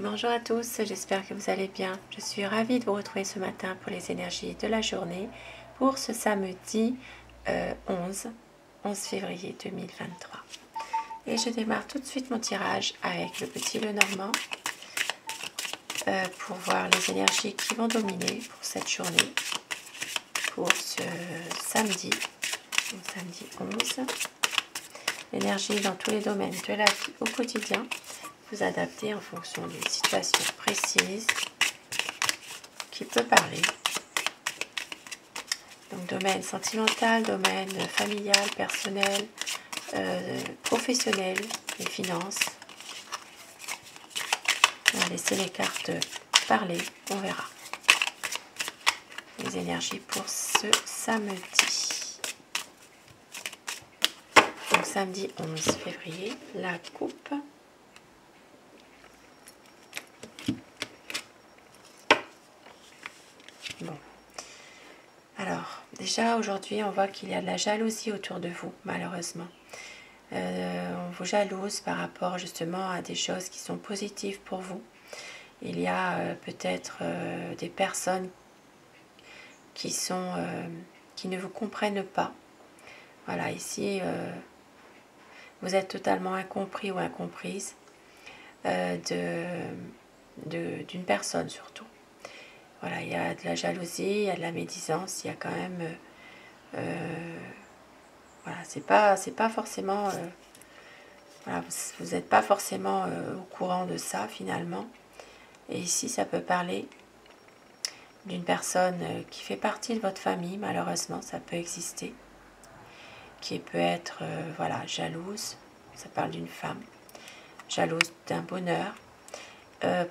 Bonjour à tous, j'espère que vous allez bien. Je suis ravie de vous retrouver ce matin pour les énergies de la journée pour ce samedi 11 février 2023. Et je démarre tout de suite mon tirage avec le petit Lenormand pour voir les énergies qui vont dominer pour cette journée, pour ce samedi 11. L'énergie dans tous les domaines de la vie au quotidien. Vous adapter en fonction d'une situation précise qui peut parler. Donc domaine sentimental, domaine familial, personnel, professionnel, les finances. On va laisser les cartes parler, on verra. Les énergies pour ce samedi. Donc samedi 11 février, la coupe. Bon. Alors, déjà aujourd'hui, on voit qu'il y a de la jalousie autour de vous, malheureusement. On vous jalouse par rapport justement à des choses qui sont positives pour vous. Il y a peut-être des personnes qui ne vous comprennent pas. Voilà, ici, vous êtes totalement incompris ou incomprise d'une personne surtout. Voilà, il y a de la jalousie, il y a de la médisance, il y a quand même... voilà, c'est pas forcément... voilà, vous n'êtes pas forcément au courant de ça finalement. Et ici, ça peut parler d'une personne qui fait partie de votre famille, malheureusement, ça peut exister. Qui peut être, voilà, jalouse. Ça parle d'une femme. Jalouse d'un bonheur.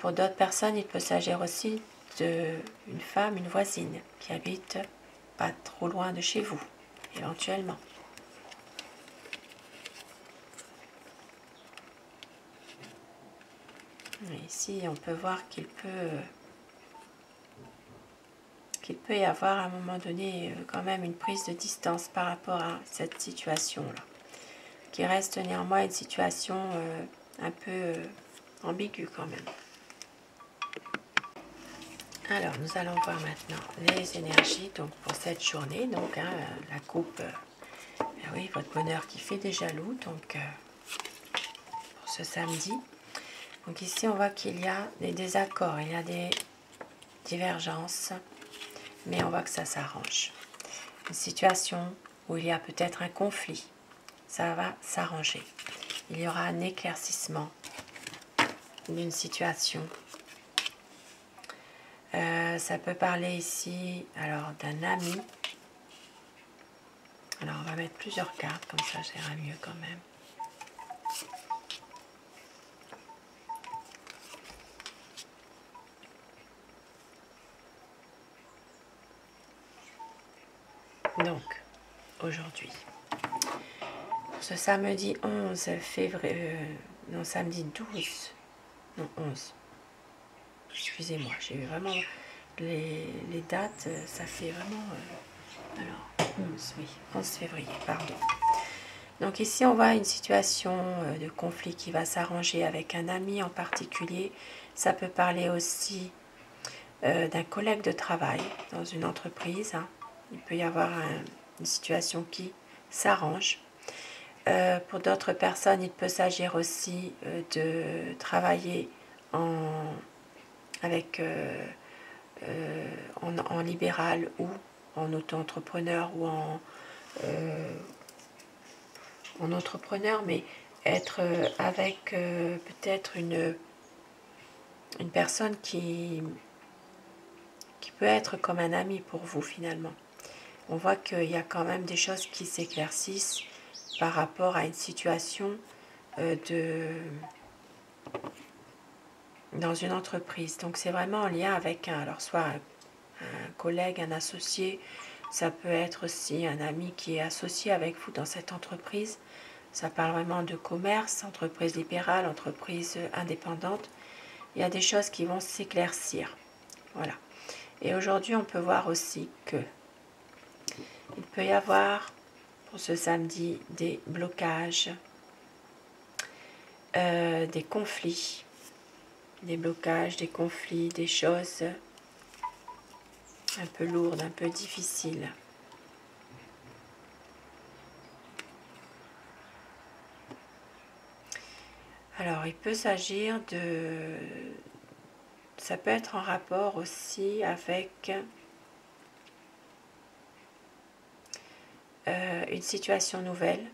Pour d'autres personnes, il peut s'agir aussi d'une femme, une voisine, qui habite pas trop loin de chez vous, éventuellement. Et ici, on peut voir qu'il peut y avoir à un moment donné quand même une prise de distance par rapport à cette situation-là, qui reste néanmoins une situation un peu ambiguë quand même. Alors, nous allons voir maintenant les énergies donc pour cette journée. Donc, la coupe, oui, votre bonheur qui fait des jaloux, donc pour ce samedi. Donc ici, on voit qu'il y a des désaccords, il y a des divergences, mais on voit que ça s'arrange. Une situation où il y a peut-être un conflit, ça va s'arranger. Il y aura un éclaircissement d'une situation. Ça peut parler ici alors d'un ami. Alors on va mettre plusieurs cartes, comme ça j'irai mieux quand même. Donc, aujourd'hui, ce samedi 11 février, non, samedi 12, non, 11. Excusez-moi, j'ai eu vraiment les dates, ça fait vraiment... alors, 11, oui, 11 février, pardon. Donc ici, on voit une situation de conflit qui va s'arranger avec un ami en particulier. Ça peut parler aussi d'un collègue de travail dans une entreprise. Hein. Il peut y avoir une situation qui s'arrange. Pour d'autres personnes, il peut s'agir aussi de travailler en libéral ou en auto-entrepreneur ou en entrepreneur, mais être avec peut-être une personne qui peut être comme un ami pour vous finalement. On voit qu'il y a quand même des choses qui s'éclaircissent par rapport à une situation dans une entreprise. Donc c'est vraiment en lien avec alors soit un collègue, un associé, ça peut être aussi un ami qui est associé avec vous dans cette entreprise. Ça parle vraiment de commerce, entreprise libérale, entreprise indépendante. Il y a des choses qui vont s'éclaircir. Voilà. Et aujourd'hui, on peut voir aussi que il peut y avoir pour ce samedi des blocages, des conflits. des blocages, des conflits, des choses un peu lourdes, un peu difficiles. Alors, il peut s'agir de... Ça peut être en rapport aussi avec une situation nouvelle.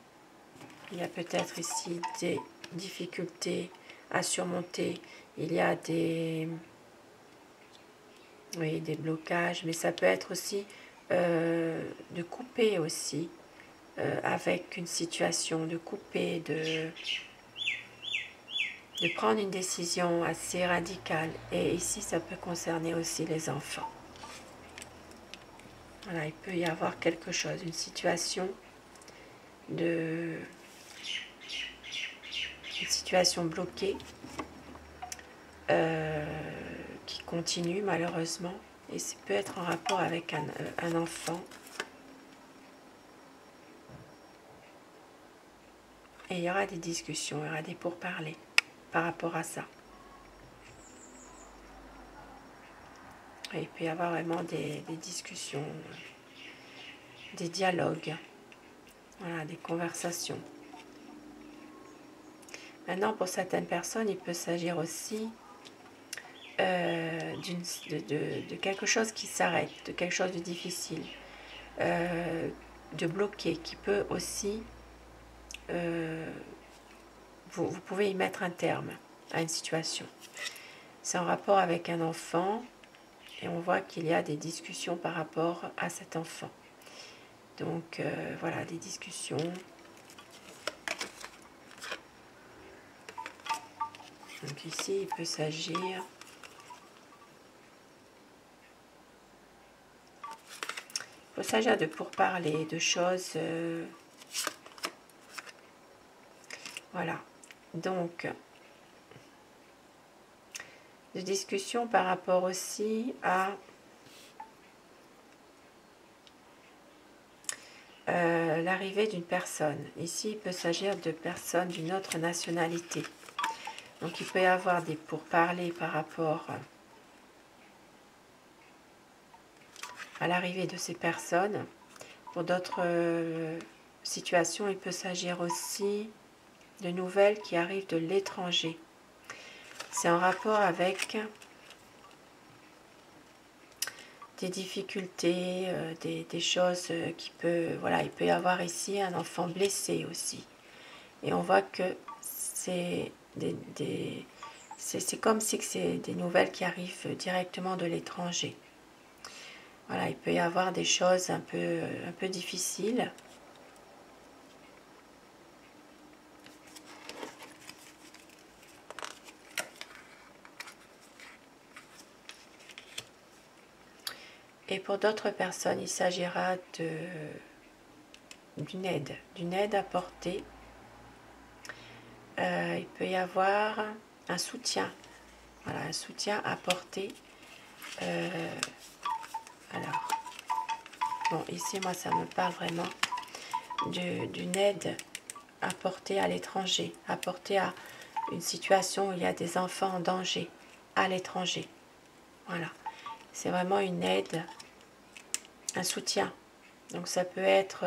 Il y a peut-être ici des difficultés à surmonter. Il y a des blocages, mais ça peut être aussi de couper aussi avec une situation, de couper, de prendre une décision assez radicale. Et ici, ça peut concerner aussi les enfants. Voilà, il peut y avoir quelque chose, une situation bloquée qui continue malheureusement. Et ça peut être en rapport avec un enfant. Et il y aura des discussions, il y aura des pourparlers par rapport à ça. Et il peut y avoir vraiment des discussions, des dialogues, voilà, des conversations. Maintenant, pour certaines personnes, il peut s'agir aussi de quelque chose qui s'arrête, de quelque chose de difficile, de bloqué, qui peut aussi... vous pouvez y mettre un terme à une situation. C'est en rapport avec un enfant et on voit qu'il y a des discussions par rapport à cet enfant. Donc voilà, des discussions. Donc ici, il peut s'agir de pourparler, de choses... voilà. Donc, de discussion par rapport aussi à l'arrivée d'une personne. Ici, il peut s'agir de personnes d'une autre nationalité. Donc, il peut y avoir des pourparlers par rapport à l'arrivée de ces personnes. Pour d'autres situations, il peut s'agir aussi de nouvelles qui arrivent de l'étranger. C'est en rapport avec des difficultés, des choses qui peuvent... Voilà, il peut y avoir ici un enfant blessé aussi. Et on voit que c'est c'est comme si c'est des nouvelles qui arrivent directement de l'étranger. Voilà, il peut y avoir des choses un peu difficiles. Et pour d'autres personnes, il s'agira d'une aide apportée. Il peut y avoir un soutien. Voilà, un soutien apporté. Alors, bon, ici, moi, ça me parle vraiment d'une aide apportée à l'étranger, apportée à une situation où il y a des enfants en danger à l'étranger. Voilà, c'est vraiment une aide, un soutien. Donc ça peut être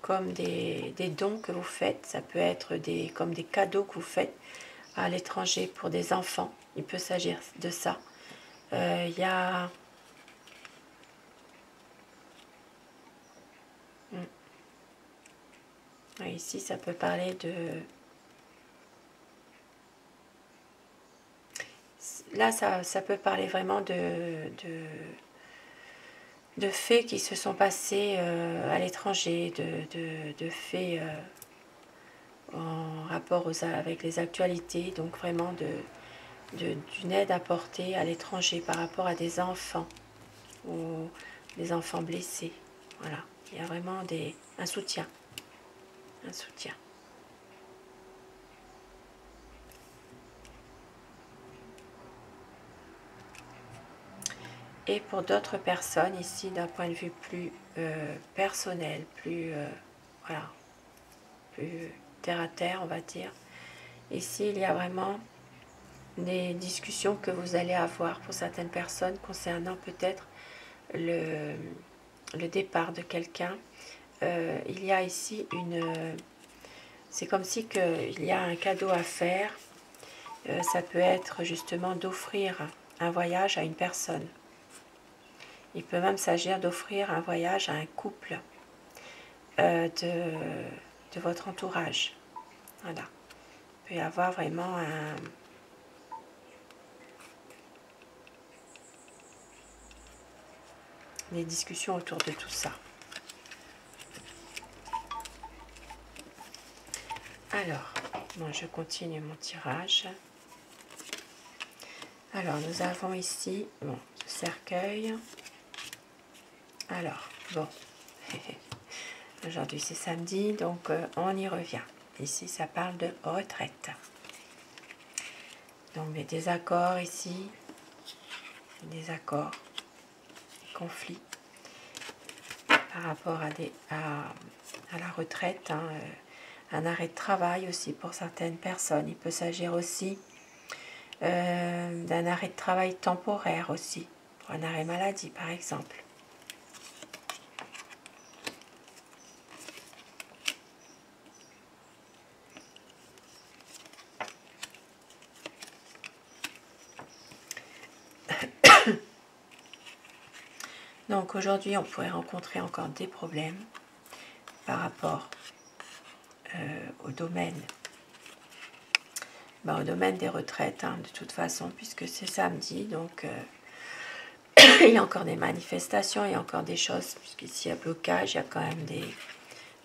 comme des dons que vous faites, ça peut être comme des cadeaux que vous faites à l'étranger pour des enfants. Il peut s'agir de ça. Il y a... Ici, ça peut parler de... Là, ça peut parler vraiment de faits qui se sont passés à l'étranger, de faits en rapport avec les actualités, donc vraiment d'une aide apportée à l'étranger par rapport à des enfants ou des enfants blessés. Voilà, il y a vraiment un soutien. Un soutien. Et pour d'autres personnes, ici, d'un point de vue plus personnel, plus, voilà, plus terre à terre, on va dire, Ici, il y a vraiment des discussions que vous allez avoir pour certaines personnes concernant peut-être le départ de quelqu'un. Il y a ici c'est comme si il y a un cadeau à faire. Ça peut être justement d'offrir un voyage à une personne. Il peut même s'agir d'offrir un voyage à un couple de votre entourage. Voilà. Il peut y avoir vraiment des discussions autour de tout ça. Alors, bon, je continue mon tirage. Alors, nous avons ici ce cercueil. Alors, bon, aujourd'hui c'est samedi, donc on y revient. Ici, ça parle de retraite. Donc, des désaccords ici, des désaccords, des conflits par rapport à la retraite, hein, un arrêt de travail aussi pour certaines personnes. Il peut s'agir aussi d'un arrêt de travail temporaire aussi, pour un arrêt maladie par exemple. Donc aujourd'hui, on pourrait rencontrer encore des problèmes par rapport au domaine des retraites, hein, de toute façon, puisque c'est samedi, donc il y a encore des manifestations, il y a encore des choses, puisqu'ici il y a blocage, il y a quand même des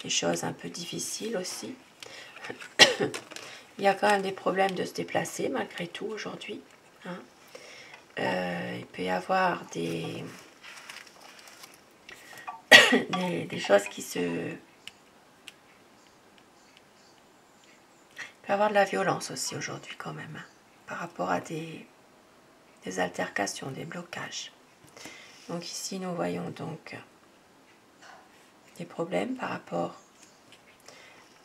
choses un peu difficiles aussi. Il y a quand même des problèmes de se déplacer malgré tout aujourd'hui. Hein. Il peut y avoir des choses qui se... Il peut y avoir de la violence aussi aujourd'hui quand même, hein, par rapport à des altercations, des blocages. Donc ici nous voyons donc des problèmes par rapport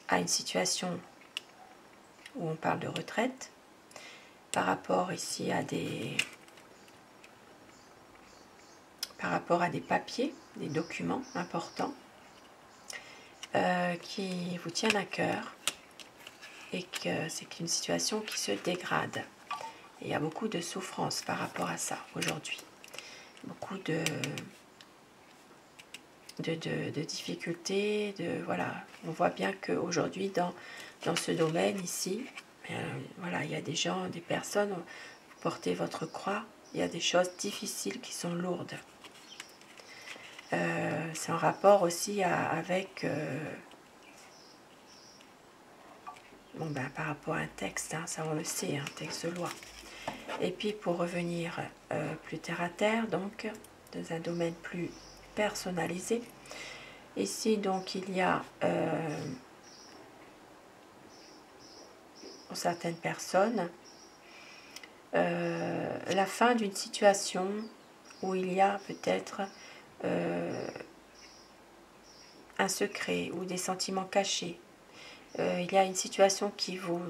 à une situation où on parle de retraite, par rapport ici à des papiers, des documents importants qui vous tiennent à cœur et que c'est une situation qui se dégrade. Et il y a beaucoup de souffrance par rapport à ça aujourd'hui. Beaucoup de difficultés, voilà. On voit bien qu'aujourd'hui dans ce domaine ici, voilà, il y a des gens, des personnes, vous portez votre croix, il y a des choses difficiles qui sont lourdes. C'est en rapport aussi avec par rapport à un texte, hein, ça on le sait, un texte de loi. Et puis pour revenir plus terre à terre, donc dans un domaine plus personnalisé, ici donc il y a pour certaines personnes la fin d'une situation où il y a peut-être un secret ou des sentiments cachés. Il y a une situation qui vous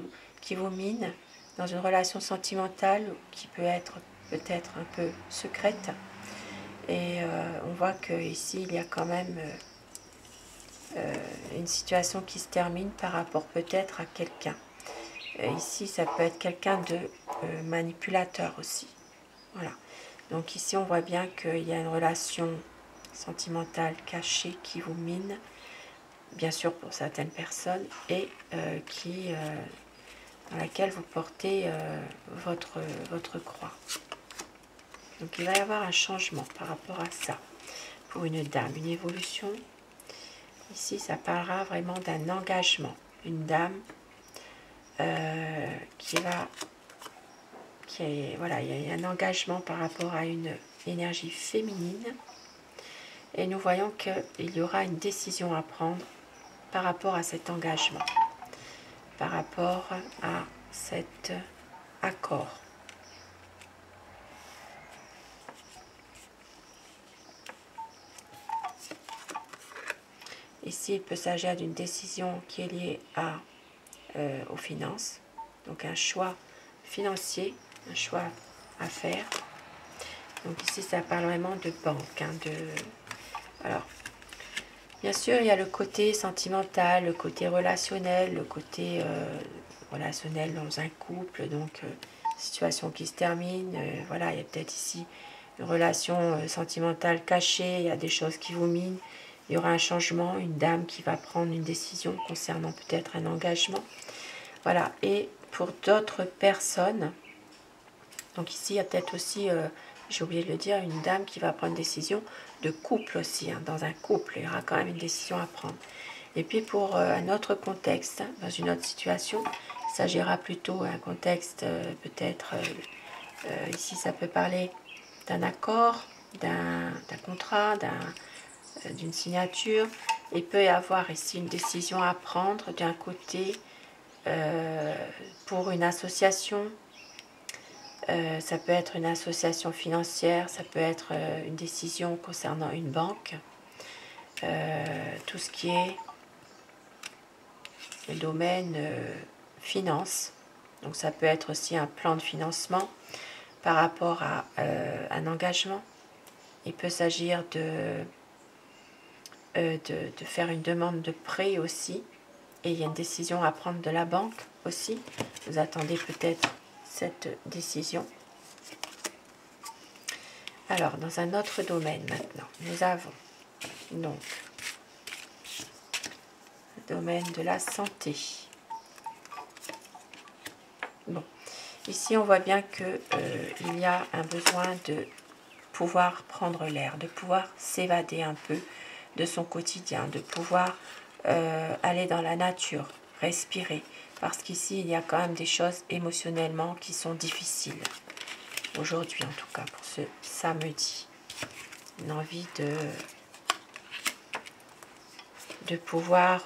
mine dans une relation sentimentale qui peut être peut-être un peu secrète. Et on voit qu'ici, il y a quand même une situation qui se termine par rapport peut-être à quelqu'un. Ici, ça peut être quelqu'un de manipulateur aussi. Voilà. Donc ici, on voit bien qu'il y a une relation sentimentale cachée qui vous mine, bien sûr pour certaines personnes, et dans laquelle vous portez votre croix. Donc il va y avoir un changement par rapport à ça. Pour une dame, une évolution. Ici, ça parlera vraiment d'un engagement. Une dame voilà, il y a un engagement par rapport à une énergie féminine. Et nous voyons qu'il y aura une décision à prendre par rapport à cet engagement, par rapport à cet accord. Ici, il peut s'agir d'une décision qui est liée aux finances, Donc un choix financier, un choix à faire. Donc ici, ça parle vraiment de banque. Hein, alors, bien sûr, il y a le côté sentimental, le côté relationnel, le côté relationnel dans un couple. Donc, situation qui se termine. Voilà, il y a peut-être ici une relation sentimentale cachée. Il y a des choses qui vous minent. Il y aura un changement, une dame qui va prendre une décision concernant peut-être un engagement. Voilà, et pour d'autres personnes, donc ici, il y a peut-être aussi, j'ai oublié de le dire, une dame qui va prendre une décision de couple aussi. Hein. Dans un couple, il y aura quand même une décision à prendre. Et puis pour un autre contexte, hein, dans une autre situation, il s'agira plutôt d'un contexte peut-être, ici ça peut parler d'un accord, d'un contrat, d'une signature. Il peut y avoir ici une décision à prendre d'un côté pour une association. Ça peut être une association financière, ça peut être une décision concernant une banque, tout ce qui est le domaine finance. Donc ça peut être aussi un plan de financement par rapport à un engagement. Il peut s'agir de faire une demande de prêt aussi. Et il y a une décision à prendre de la banque aussi. Vous attendez peut-être cette décision. Alors, dans un autre domaine maintenant, nous avons donc le domaine de la santé. Bon, ici on voit bien que il y a un besoin de pouvoir prendre l'air, de pouvoir s'évader un peu de son quotidien, de pouvoir aller dans la nature, respirer. Parce qu'ici, il y a quand même des choses émotionnellement qui sont difficiles. Aujourd'hui, en tout cas, pour ce samedi. Une envie de pouvoir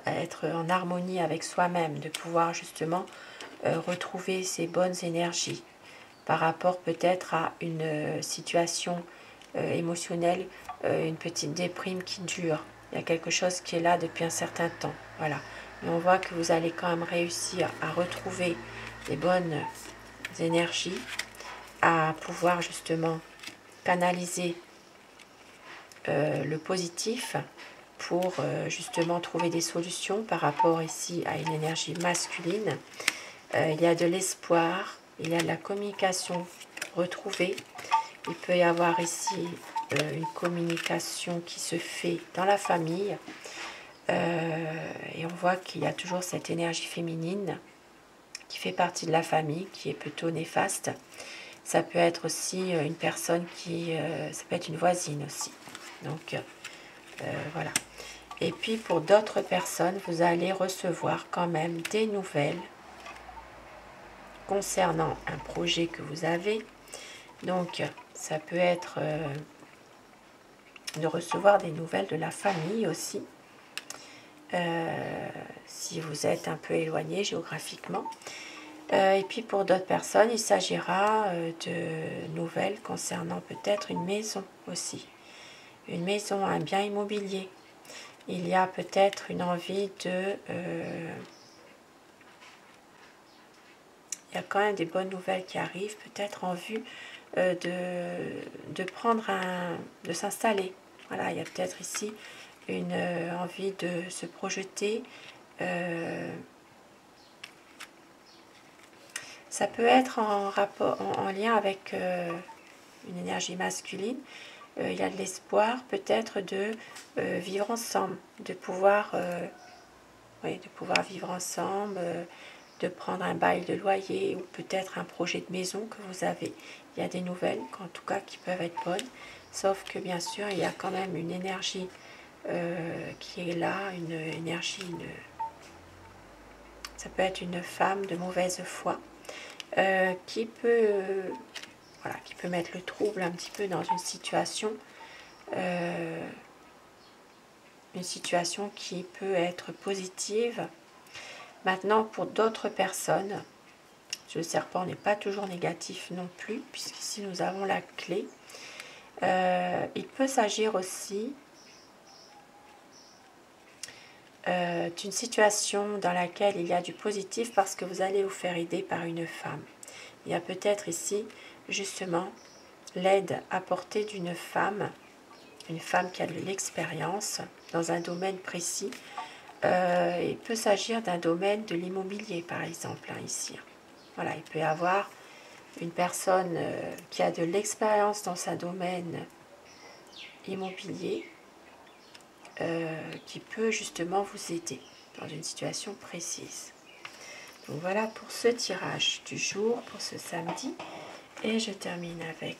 être en harmonie avec soi-même, de pouvoir justement retrouver ses bonnes énergies par rapport peut-être à une situation émotionnelle, une petite déprime qui dure. Il y a quelque chose qui est là depuis un certain temps. Voilà. Mais on voit que vous allez quand même réussir à retrouver les bonnes énergies, à pouvoir justement canaliser le positif pour justement trouver des solutions par rapport ici à une énergie masculine. Il y a de l'espoir, il y a de la communication retrouvée. Il peut y avoir ici une communication qui se fait dans la famille. Et on voit qu'il y a toujours cette énergie féminine qui fait partie de la famille, qui est plutôt néfaste. Ça peut être aussi une personne ça peut être une voisine aussi. Donc, voilà. Et puis, pour d'autres personnes, vous allez recevoir quand même des nouvelles concernant un projet que vous avez. Donc, ça peut être de recevoir des nouvelles de la famille aussi. Si vous êtes un peu éloigné géographiquement. Et puis pour d'autres personnes, il s'agira de nouvelles concernant peut-être une maison aussi. Une maison, un bien immobilier. Il y a peut-être une envie il y a quand même des bonnes nouvelles qui arrivent, peut-être en vue de s'installer. Voilà, il y a peut-être ici une envie de se projeter. Ça peut être en lien avec une énergie masculine. Il y a de l'espoir peut-être de vivre ensemble, de pouvoir vivre ensemble, de prendre un bail de loyer ou peut-être un projet de maison que vous avez. Il y a des nouvelles, en tout cas, qui peuvent être bonnes, sauf que bien sûr, il y a quand même une énergie qui est là, une énergie, ça peut être une femme de mauvaise foi qui peut mettre le trouble un petit peu dans une situation qui peut être positive. Maintenant, pour d'autres personnes, le serpent n'est pas toujours négatif non plus, puisqu'ici nous avons la clé. Il peut s'agir aussi une situation dans laquelle il y a du positif parce que vous allez vous faire aider par une femme. Il y a peut-être ici, justement, l'aide apportée d'une femme, une femme qui a de l'expérience dans un domaine précis. Il peut s'agir d'un domaine de l'immobilier, par exemple, hein, ici. Voilà, il peut y avoir une personne qui a de l'expérience dans un domaine immobilier qui peut justement vous aider dans une situation précise. Donc voilà pour ce tirage du jour, pour ce samedi. Et je termine avec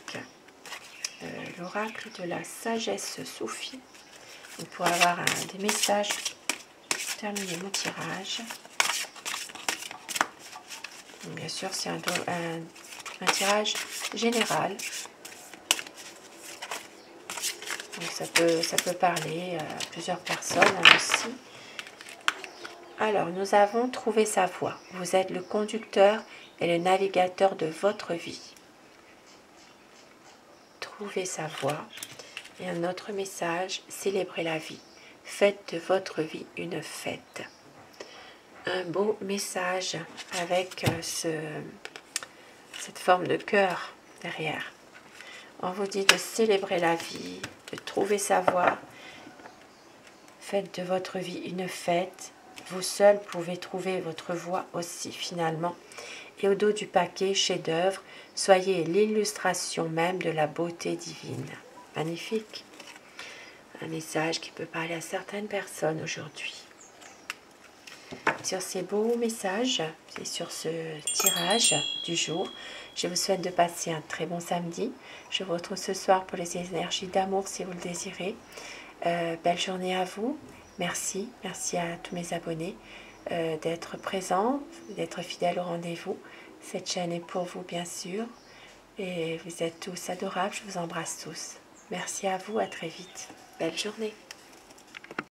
l'oracle de la sagesse soufie. Donc pour avoir des messages, terminer mon tirage. Donc bien sûr, c'est un tirage général. Donc ça peut parler à plusieurs personnes aussi. Alors, nous avons trouvé sa voie. Vous êtes le conducteur et le navigateur de votre vie. Trouvez sa voie. Et un autre message, célébrez la vie. Faites de votre vie une fête. Un beau message avec cette forme de cœur derrière. On vous dit de célébrer la vie, de trouver sa voie. Faites de votre vie une fête. Vous seul pouvez trouver votre voie aussi finalement. Et au dos du paquet chef-d'œuvre, soyez l'illustration même de la beauté divine. Magnifique. Un message qui peut parler à certaines personnes aujourd'hui. Sur ces beaux messages et sur ce tirage du jour, je vous souhaite de passer un très bon samedi. Je vous retrouve ce soir pour les énergies d'amour si vous le désirez. Belle journée à vous. Merci à tous mes abonnés d'être présents, d'être fidèles au rendez-vous. Cette chaîne est pour vous bien sûr. Et vous êtes tous adorables, je vous embrasse tous. Merci à vous, à très vite. Belle journée.